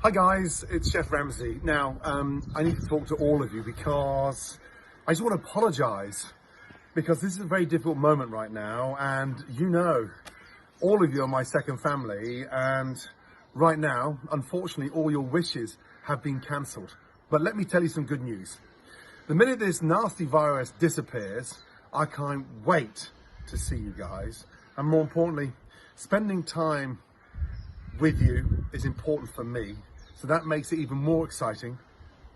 Hi guys, it's Chef Ramsey. Now, I need to talk to all of you because I just want to apologize because this is a very difficult moment right now, and all of you are my second family, and right now, unfortunately, all your wishes have been cancelled. But let me tell you some good news. The minute this nasty virus disappears, I can't wait to see you guys, and more importantly, spending time with you is important for me, so that makes it even more exciting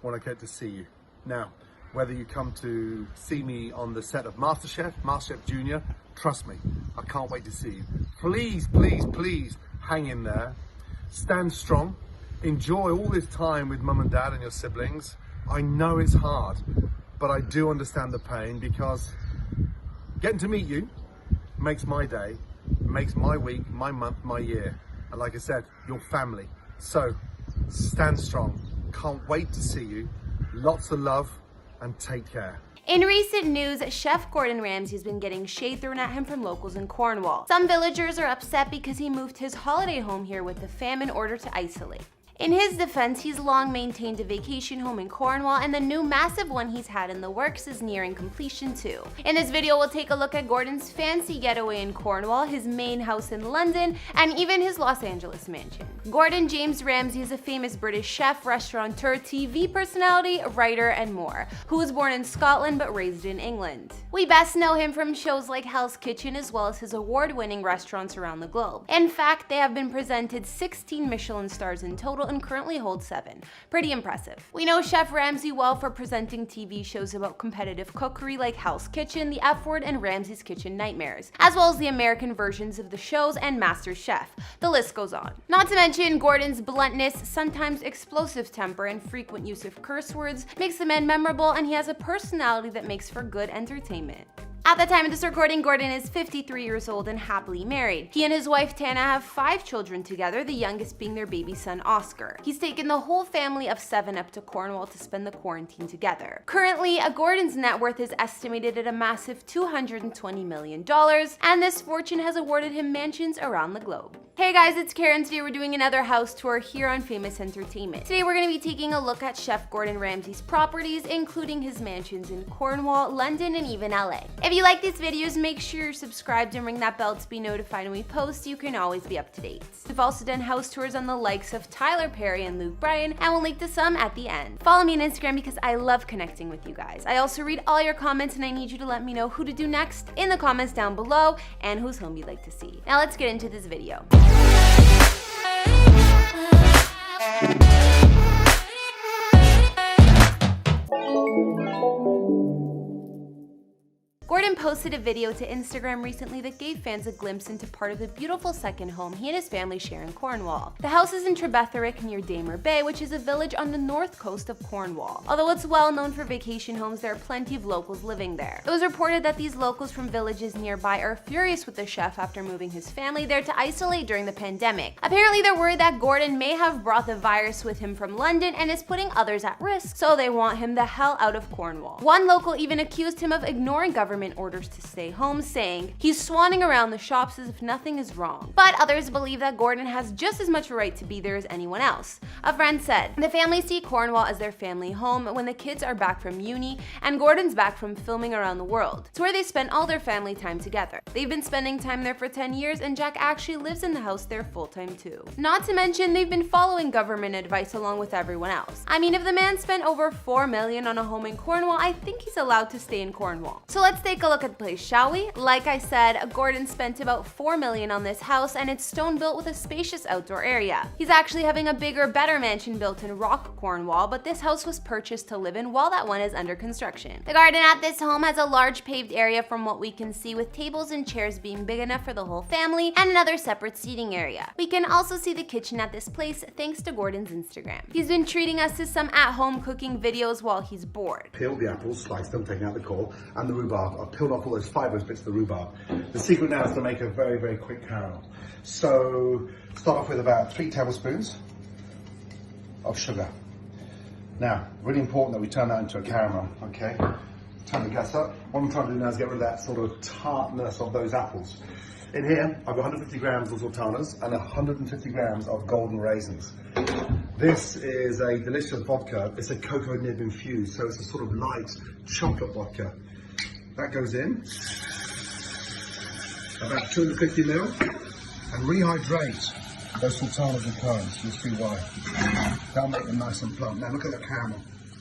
when I get to see you. Now, whether you come to see me on the set of MasterChef Junior, trust me, I can't wait to see you. Please, please, please hang in there, stand strong, enjoy all this time with mum and dad and your siblings. I know it's hard, but I do understand the pain because getting to meet you makes my day, makes my week, my month, my year. And like I said, your family. So stand strong. Can't wait to see you. Lots of love and take care. In recent news, Chef Gordon Ramsay has been getting shade thrown at him from locals in Cornwall. Some villagers are upset because he moved his holiday home here with the fam in order to isolate. In his defense, he's long maintained a vacation home in Cornwall, and the new massive one he's had in the works is nearing completion too. In this video, we'll take a look at Gordon's fancy getaway in Cornwall, his main house in London, and even his Los Angeles mansion. Gordon James Ramsay is a famous British chef, restaurateur, TV personality, writer, and more, who was born in Scotland but raised in England. We best know him from shows like Hell's Kitchen as well as his award-winning restaurants around the globe. In fact, they have been presented 16 Michelin stars in total and currently hold 7. Pretty impressive. We know Chef Ramsay well for presenting TV shows about competitive cookery like Hell's Kitchen, The F Word, and Ramsay's Kitchen Nightmares, as well as the American versions of the shows and MasterChef. The list goes on. Not to mention, Gordon's bluntness, sometimes explosive temper, and frequent use of curse words makes the man memorable, and he has a personality that makes for good entertainment. At the time of this recording, Gordon is 53 years old and happily married. He and his wife Tana have 5 children together, the youngest being their baby son Oscar. He's taken the whole family of 7 up to Cornwall to spend the quarantine together. Currently, Gordon's net worth is estimated at a massive $220 million, and this fortune has awarded him mansions around the globe. Hey guys, it's Karen. Today we're doing another house tour here on Famous Entertainment. Today we're going to be taking a look at Chef Gordon Ramsay's properties, including his mansions in Cornwall, London, and even LA. If you like these videos, make sure you're subscribed and ring that bell to be notified when we post so you can always be up to date. We've also done house tours on the likes of Tyler Perry and Luke Bryan, and we'll link to some at the end. Follow me on Instagram because I love connecting with you guys. I also read all your comments, and I need you to let me know who to do next in the comments down below and whose home you'd like to see. Now let's get into this video. Gordon posted a video to Instagram recently that gave fans a glimpse into part of the beautiful second home he and his family share in Cornwall. The house is in Trebetherick near Damer Bay, which is a village on the north coast of Cornwall. Although it's well known for vacation homes, there are plenty of locals living there. It was reported that these locals from villages nearby are furious with the chef after moving his family there to isolate during the pandemic. Apparently, they're worried that Gordon may have brought the virus with him from London and is putting others at risk, so they want him the hell out of Cornwall. One local even accused him of ignoring government orders to stay home, saying he's swanning around the shops as if nothing is wrong. But others believe that Gordon has just as much right to be there as anyone else. A friend said, the family see Cornwall as their family home when the kids are back from uni and Gordon's back from filming around the world. It's where they spend all their family time together. They've been spending time there for 10 years and Jack actually lives in the house there full time too. Not to mention, they've been following government advice along with everyone else. I mean, if the man spent over $4 million on a home in Cornwall, I think he's allowed to stay in Cornwall. So let's take a look at the place, shall we? Like I said, Gordon spent about $4 million on this house, and it's stone built with a spacious outdoor area. He's actually having a bigger, better mansion built in Rock, Cornwall, but this house was purchased to live in while that one is under construction. The garden at this home has a large paved area from what we can see, with tables and chairs being big enough for the whole family and another separate seating area. We can also see the kitchen at this place thanks to Gordon's Instagram. He's been treating us to some at-home cooking videos while he's bored. Peeled the apples, sliced them, taking out the core, and the rhubarb. I've peeled off all those fibrous bits of the rhubarb. The secret now is to make a very, very quick caramel. So start off with about 3 tablespoons of sugar. Now, really important that we turn that into a caramel, okay? Turn the gas up. What I'm trying to do now is get rid of that sort of tartness of those apples. In here, I've got 150 grams of sultanas and 150 grams of golden raisins. This is a delicious vodka. It's a cocoa nib infused, so it's a sort of light chocolate vodka. That goes in, about 250 ml, and rehydrate those sultanas and currants. You'll see why. That'll make them nice and plump. Now look at the caramel.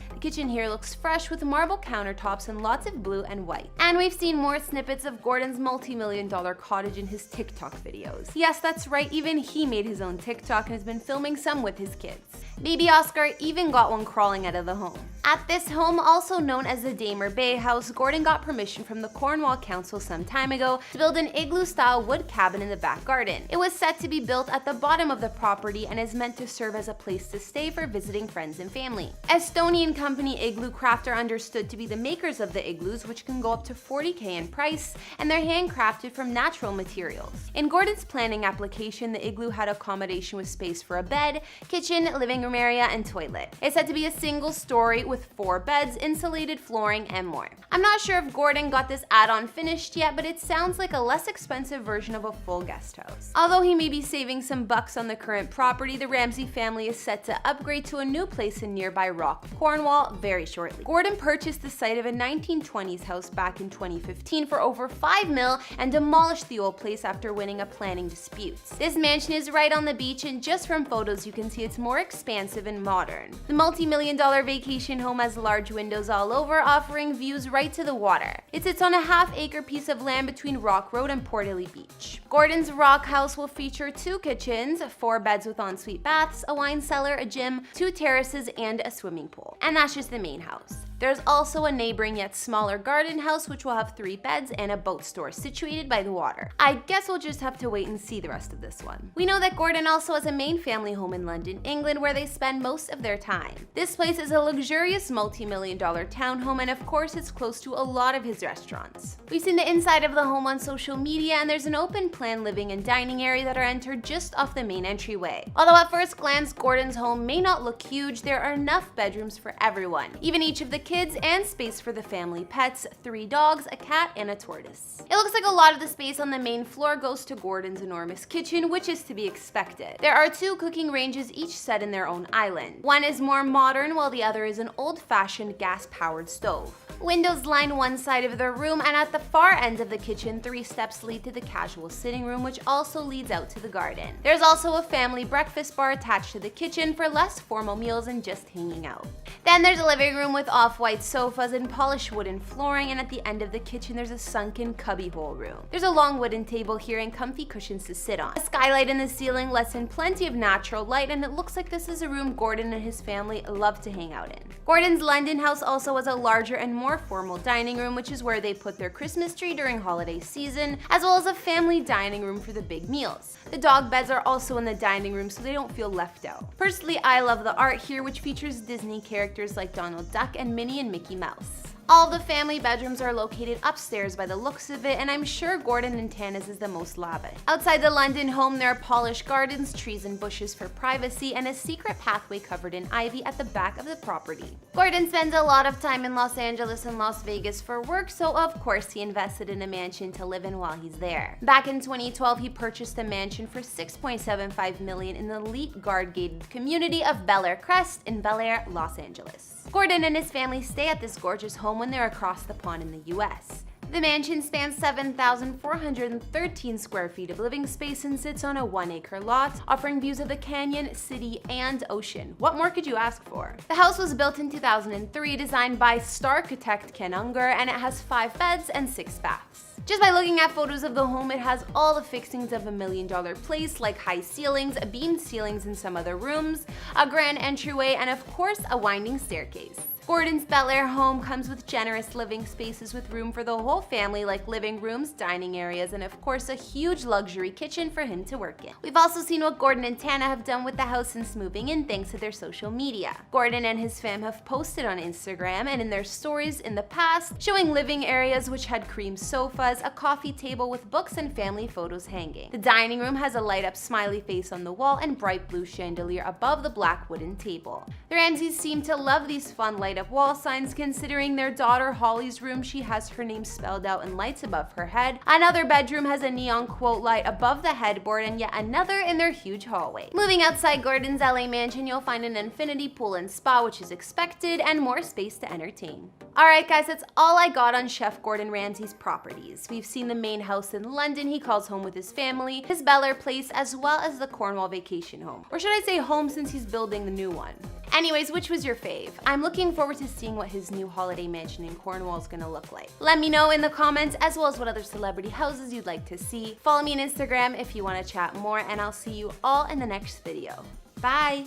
The kitchen here looks fresh with marble countertops and lots of blue and white. And we've seen more snippets of Gordon's multi-million-dollar cottage in his TikTok videos. Yes, that's right, even he made his own TikTok and has been filming some with his kids. Baby Oscar even got one crawling out of the home. At this home, also known as the Damer Bay House, Gordon got permission from the Cornwall Council some time ago to build an igloo-style wood cabin in the back garden. It was set to be built at the bottom of the property and is meant to serve as a place to stay for visiting friends and family. Estonian company Igloo Craft are understood to be the makers of the igloos, which can go up to $40,000 in price, and they're handcrafted from natural materials. In Gordon's planning application, the igloo had accommodation with space for a bed, kitchen, living room area, and toilet. It's said to be a single story with 4 beds, insulated flooring, and more. I'm not sure if Gordon got this add-on finished yet, but it sounds like a less expensive version of a full guest house. Although he may be saving some bucks on the current property, the Ramsey family is set to upgrade to a new place in nearby Rock, Cornwall very shortly. Gordon purchased the site of a 1920s house back in 2015 for over $5 million and demolished the old place after winning a planning dispute. This mansion is right on the beach, and just from photos you can see it's more expansive and modern. The multi-million-dollar vacation home has large windows all over, offering views right to the water. It sits on a half-acre piece of land between Rock Road and Portalee Beach. Gordon's Rock house will feature 2 kitchens, 4 beds with ensuite baths, a wine cellar, a gym, 2 terraces, and a swimming pool. And that's just the main house. There's also a neighboring yet smaller garden house which will have 3 beds and a boat store situated by the water. I guess we'll just have to wait and see the rest of this one. We know that Gordon also has a main family home in London, England, where they spend most of their time. This place is a luxurious multi-million-dollar townhome, and of course it's close to a lot of his restaurants. We've seen the inside of the home on social media, and there's an open plan living and dining area that are entered just off the main entryway. Although at first glance Gordon's home may not look huge, there are enough bedrooms for everyone, even each of the kids, and space for the family pets, 3 dogs, a cat, and a tortoise. It looks like a lot of the space on the main floor goes to Gordon's enormous kitchen, which is to be expected. There are 2 cooking ranges, each set in their own island. One is more modern, while the other is an old-fashioned gas-powered stove. Windows line one side of the room, and at the far end of the kitchen, 3 steps lead to the casual sitting room, which also leads out to the garden. There's also a family breakfast bar attached to the kitchen for less formal meals and just hanging out. Then there's a living room with off-white sofas and polished wooden flooring, and at the end of the kitchen there's a sunken cubbyhole room. There's a long wooden table here and comfy cushions to sit on. A skylight in the ceiling lets in plenty of natural light, and it looks like this is a room Gordon and his family love to hang out in. Gordon's London house also has a larger and more formal dining room, which is where they put their Christmas tree during holiday season, as well as a family dining room for the big meals. The dog beds are also in the dining room so they don't feel left out. Personally, I love the art here, which features Disney characters like Donald Duck and Minnie and Mickey Mouse. All the family bedrooms are located upstairs by the looks of it, and I'm sure Gordon and Tana's is the most lavish. Outside the London home, there are polished gardens, trees and bushes for privacy, and a secret pathway covered in ivy at the back of the property. Gordon spends a lot of time in Los Angeles and Las Vegas for work, so of course he invested in a mansion to live in while he's there. Back in 2012, he purchased a mansion for $6.75 million in the elite guard-gated community of Bel Air Crest in Bel Air, Los Angeles. Gordon and his family stay at this gorgeous home when they're across the pond in the US. The mansion spans 7,413 square feet of living space and sits on a 1-acre lot, offering views of the canyon, city, and ocean. What more could you ask for? The house was built in 2003, designed by star-architect Ken Unger, and it has 5 beds and 6 baths. Just by looking at photos of the home, it has all the fixings of a $1 million place, like high ceilings, beamed ceilings in some other rooms, a grand entryway, and of course, a winding staircase. Gordon's Bel Air home comes with generous living spaces with room for the whole family, like living rooms, dining areas, and of course a huge luxury kitchen for him to work in. We've also seen what Gordon and Tana have done with the house since moving in, thanks to their social media. Gordon and his fam have posted on Instagram and in their stories in the past, showing living areas which had cream sofa, sofas, a coffee table with books and family photos hanging. The dining room has a light-up smiley face on the wall and bright blue chandelier above the black wooden table. The Ramseys seem to love these fun light-up wall signs, considering their daughter Holly's room, she has her name spelled out in lights above her head. Another bedroom has a neon quote light above the headboard, and yet another in their huge hallway. Moving outside Gordon's LA mansion, you'll find an infinity pool and spa, which is expected, and more space to entertain. Alright guys, that's all I got on Chef Gordon Ramsay's properties. We've seen the main house in London he calls home with his family, his Bel Air place, as well as the Cornwall vacation home. Or should I say home, since he's building the new one. Anyways, which was your fave? I'm looking forward to seeing what his new holiday mansion in Cornwall is gonna look like. Let me know in the comments, as well as what other celebrity houses you'd like to see. Follow me on Instagram if you want to chat more, and I'll see you all in the next video. Bye!